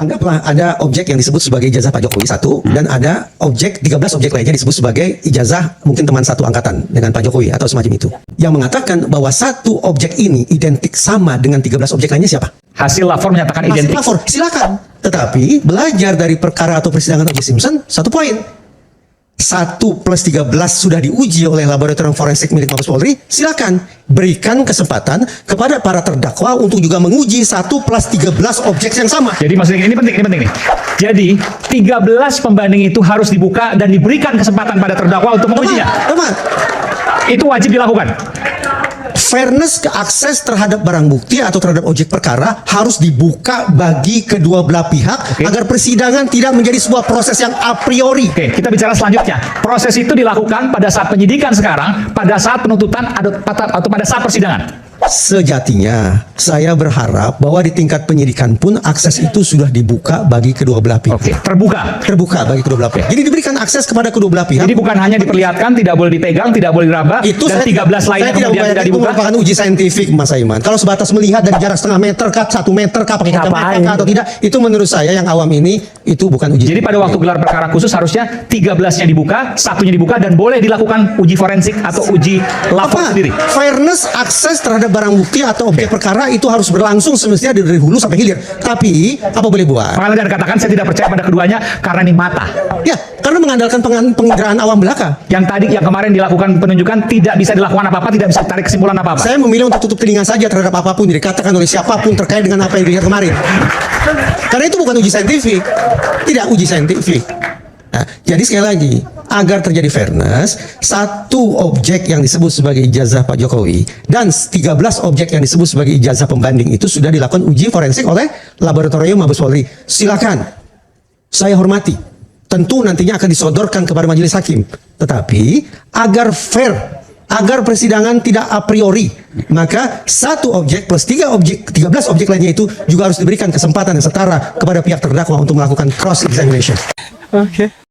Anggaplah ada objek yang disebut sebagai ijazah Pak Jokowi satu, dan ada 13 objek lainnya disebut sebagai ijazah mungkin teman satu angkatan dengan Pak Jokowi atau semacam itu. Yang mengatakan bahwa satu objek ini identik sama dengan 13 objek lainnya siapa? Hasil lapor menyatakan Hasil identik. lapor, silakan. Tetapi belajar dari perkara atau persidangan O.J. Simpson, satu poin. 1 plus 13 sudah diuji oleh laboratorium forensik milik Mabes Polri, silakan berikan kesempatan kepada para terdakwa untuk juga menguji 1 plus 13 objek yang sama. Jadi maksudnya ini penting nih. Jadi 13 pembanding itu harus dibuka dan diberikan kesempatan pada terdakwa untuk mengujinya. Teman, Itu wajib dilakukan. fairness ke akses terhadap barang bukti atau terhadap objek perkara harus dibuka bagi kedua belah pihak agar persidangan tidak menjadi sebuah proses yang a priori. Oke, kita bicara selanjutnya. Proses itu dilakukan pada saat penyidikan sekarang, pada saat penuntutan atau pada saat persidangan. Sejatinya saya berharap bahwa di tingkat penyidikan pun akses itu sudah dibuka bagi kedua belah pihak. Oke, Terbuka bagi kedua belah pihak. Jadi diberikan akses kepada kedua belah pihak. Jadi bukan hanya diperlihatkan, tidak boleh dipegang, tidak boleh diraba, Itu dan 13 lainnya kemudian tidak itu dibuka. merupakan uji saintifik, Mas Aiman. Kalau sebatas melihat dari jarak setengah meter kah, 1 meter kah, pakai kacamata kah atau tidak, itu menurut saya yang awam ini itu bukan uji. Jadi pada waktu gelar perkara khusus harusnya 13-nya dibuka, satunya dibuka, dan boleh dilakukan uji forensik atau uji lapor sendiri. Fairness akses terhadap barang bukti atau objek perkara itu harus berlangsung semestinya dari hulu sampai hilir. Tapi apa boleh buat? Makanya Anda katakan saya tidak percaya pada keduanya karena ini mata. Ya, karena mengandalkan penginderaan awam belaka. Yang kemarin dilakukan penunjukan tidak bisa dilakukan apa-apa, tidak bisa tarik kesimpulan apa-apa. Saya memilih untuk tutup telinga saja terhadap apapun yang dikatakan oleh siapapun terkait dengan apa yang dilihat kemarin. Karena itu bukan uji saintifik. Tidak uji saintifik. Nah, jadi sekali lagi, agar terjadi fairness, 1 objek yang disebut sebagai ijazah Pak Jokowi dan 13 objek yang disebut sebagai ijazah pembanding itu sudah dilakukan uji forensik oleh laboratorium Mabes Polri. Silakan. Saya hormati. Tentu nantinya akan disodorkan kepada majelis hakim. Tetapi agar fair, agar persidangan tidak a priori, maka 1 objek plus 13 objek lainnya itu juga harus diberikan kesempatan yang setara kepada pihak terdakwa untuk melakukan cross examination. Oke.